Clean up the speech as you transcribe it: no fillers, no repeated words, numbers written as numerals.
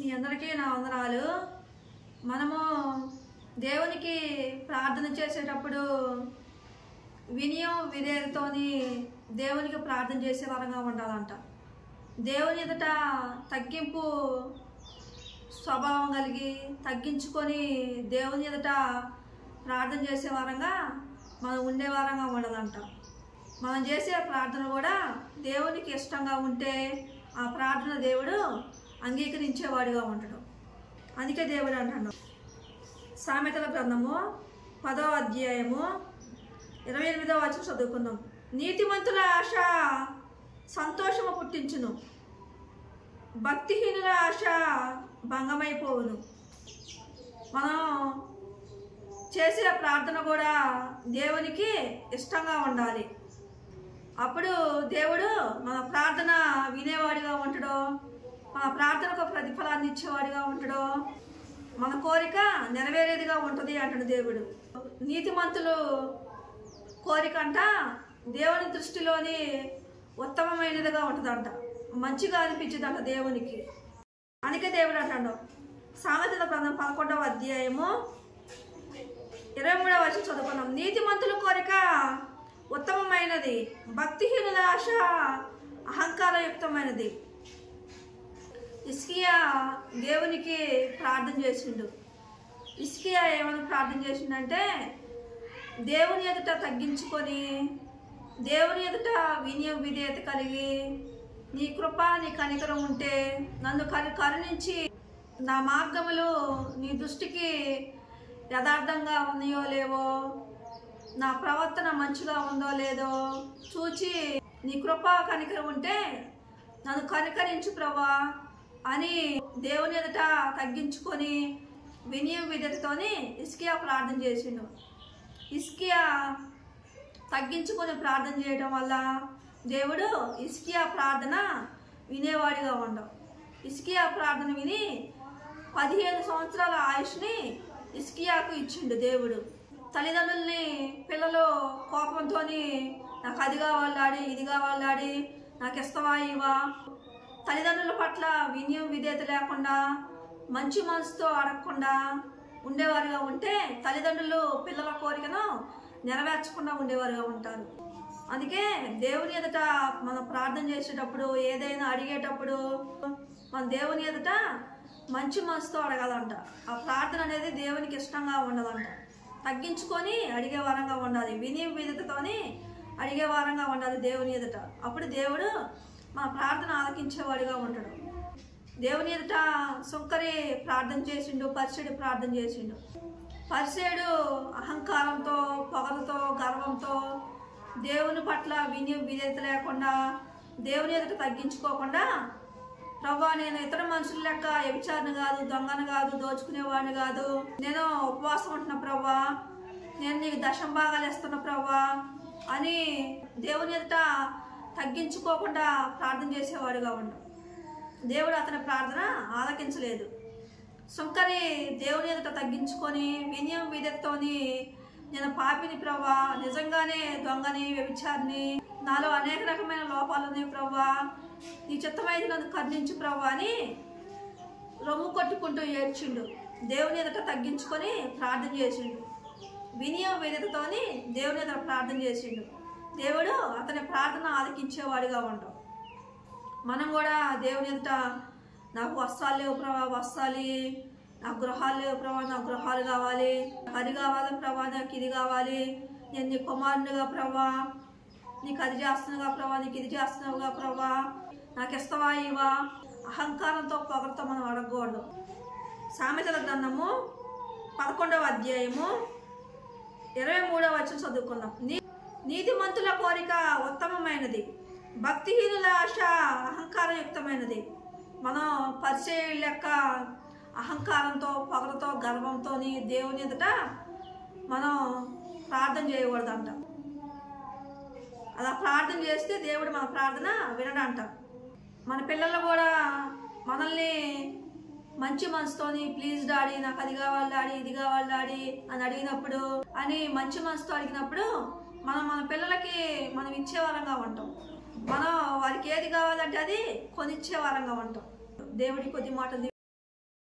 మీ అందరికీ నా వందనాలు. మనము దేవునికి ప్రార్థన చేసేటప్పుడు వినయం విధేయతతోని దేవునికి ప్రార్థన చేసే వారంగా ఉండాలంట. దేవుని ఎదుట తగ్గింపు స్వభావం కలిగి తగ్గించుకొని దేవుని ఎదుట ప్రార్థన చేసే వారంగా మనం ఉండే వారంగా ఉండాలంట. మనం చేసే ప్రార్థన కూడా దేవునికి ఇష్టంగా ఉంటే ఆ ప్రార్థన దేవుడు అంగీకరించేవాడిగా ఉంటాడు. అందుకే దేవుడు అంటాడు, సామెతల గ్రంథము 10వ అధ్యాయము 28వ వచనం చదువుకుందాం. నీతిమంతుల ఆశ సంతోషము పుట్టించును, భక్తిహీనుల ఆశ భంగమైపోవును. మనం చేసే ప్రార్థన కూడా దేవునికి ఇష్టంగా ఉండాలి. అప్పుడు దేవుడు మన ప్రార్థన వినేవాడిగా ఉంటాడు, మన ప్రార్థనకు ప్రతిఫలాన్ని ఇచ్చేవాడిగా ఉంటాడు, మన కోరిక నెరవేరేదిగా ఉంటుంది అంటాడు దేవుడు. నీతిమంతులు కోరిక అంట దేవుని దృష్టిలోని ఉత్తమమైనదిగా ఉంటుందంట, మంచిగా అనిపించదంట దేవునికి. అందుకే దేవుడు అంటాడు, సామెతల గ్రంథం 11వ అధ్యాయము 23వ వచనం చదువుకున్నాం. నీతిమంతుల కోరిక ఉత్తమమైనది, భక్తిహీనుల ఆశ అహంకారయుక్తమైనది. హిజ్కియా దేవునికి ప్రార్థన చేసిండు. హిజ్కియా ఏమని ప్రార్థన చేసిండంటే, దేవుని ఎదుట తగ్గించుకొని దేవుని ఎదుట వినయం విధేయత కలిగి నీ కృప నీ కనికరం ఉంటే నన్ను కరుణించి నా మార్గములు నీ దృష్టికి యథార్థంగా ఉన్నాయో లేవో, నా ప్రవర్తన మంచిగా ఉందో లేదో చూచి నీ కృప కనికరం ఉంటే నన్ను కనికరించు ప్రభా అని దేవుని ఎదుట తగ్గించుకొని వినయం విధేయతతోని హిజ్కియా ప్రార్థన చేసిండు. హిజ్కియా తగ్గించుకొని ప్రార్థన చేయడం వల్ల దేవుడు హిజ్కియా ప్రార్థన వినేవాడిగా ఉండవు. హిజ్కియా ప్రార్థన విని 15 సంవత్సరాల ఆయుష్ని హిజ్కియాకు ఇచ్చిండు దేవుడు. తల్లిదండ్రుల్ని పిల్లలు కోపంతో నాకు అది కావాలాడి ఇది కావాలాడి నాకు ఇస్తావా ఇవా, తల్లిదండ్రుల పట్ల వినయం విధేయత లేకుండా మంచి మనసుతో అడగకుండా ఉండేవారుగా ఉంటే తల్లిదండ్రులు పిల్లల కోరికను నెరవేర్చకుండా ఉండేవారుగా ఉంటారు. అందుకే దేవుని ఎదుట మనం ప్రార్థన చేసేటప్పుడు ఏదైనా అడిగేటప్పుడు మన దేవుని ఎదుట మంచి మనసుతో అడగాలంట. ఆ ప్రార్థన అనేది దేవునికి ఇష్టంగా ఉండదంట. తగ్గించుకొని అడిగే వారంగా ఉండాలి, వినయం విధేయతతోని అడిగే వారంగా ఉండాలి దేవుని ఎదుట. అప్పుడు దేవుడు మన ప్రార్థన ఆలకించేవాడిగా ఉంటాడు. దేవుని ఎదుట సుంకరి ప్రార్థన చేసిండు, పరిసేడు ప్రార్థన చేసిండు. పరిసేడు అహంకారంతో పొగలతో గర్వంతో దేవుని పట్ల వినయం విధేయత లేకుండా దేవుని ఎదుట తగ్గించుకోకుండా, ప్రభా నేను ఇతర మనుషుల లెక్క వ్యభిచారిని కాదు, దొంగను కాదు, దోచుకునేవాడిని కాదు, నేను ఉపవాసం ఉంటున్నా ప్రభా, నేను నీకు దశంభాగాలు ఇస్తున్నా ప్రభా అని దేవుని ఎదుట తగ్గించుకోకుండా ప్రార్థన చేసేవాడుగా ఉండవు. దేవుడు అతని ప్రార్థన ఆలకించలేదు. సుంకరి దేవుని ఎదుట తగ్గించుకొని వినయం విధేయతతోని నేను పాపిని ప్రభా, నిజంగానే దొంగని వ్యభిచారిని, నాలో అనేక రకమైన లోపాలు ఉన్నాయి ప్రభా, నీ చిత్తమైతే నన్ను కరుణించు ప్రభా అని రొమ్ము కొట్టుకుంటూ ఏడ్చిండు. దేవుని ఎదుట తగ్గించుకొని ప్రార్థన చేసిండు. వినయం విధేయతతోని దేవుని ఎదుట ప్రార్థన చేసిండు. దేవుడు అతని ప్రార్థన ఆలకించేవాడిగా ఉండవు. మనం కూడా దేవుని ఎదుట నాకు వస్త్రాలు లేవు ప్రభా, వస్త్రాలి, నాకు గృహాలు లేవు ప్రభా, నాకు గృహాలు కావాలి, అది కావాలి ప్రభా, నాకు ఇది కావాలి, నేను నీ కుమారునిగా ప్రభా, నీకు అది చేస్తున్నావుగా ప్రభా, నీకు ఇది చేస్తున్నావుగా ప్రభా, నాకు ఇస్తావా ఇవా, అహంకారంతో పొగలతో మనం అడగకూడదు. సామెతల గ్రంథము 11వ అధ్యాయము 23వ వచనం చదువుకుందాం. నీతిమంతుల కోరిక ఉత్తమమైనది, భక్తిహీనుల ఆశ అహంకారయుక్తమైనది. మనం పరిచయ లెక్క అహంకారంతో పొగలతో గర్వంతో దేవుని ఎదుట మనం ప్రార్థన చేయకూడదంట. అలా ప్రార్థన చేస్తే దేవుడు మన ప్రార్థన వినడంట. మన పిల్లలు కూడా మనల్ని మంచి మనసుతోని ప్లీజ్ డాడీ నాకు అది కావాలి డాడీ ఇది కావాలి డాడీ అని అడిగినప్పుడు అని మంచి మనసుతో అడిగినప్పుడు మనం మన పిల్లలకి మనం ఇచ్చే వారంగా ఉంటాం. మనం వారికి ఏది కావాలంటే అది కొనిచ్చే వారంగా ఉంటాం. దేవుడి కొద్ది మాటలు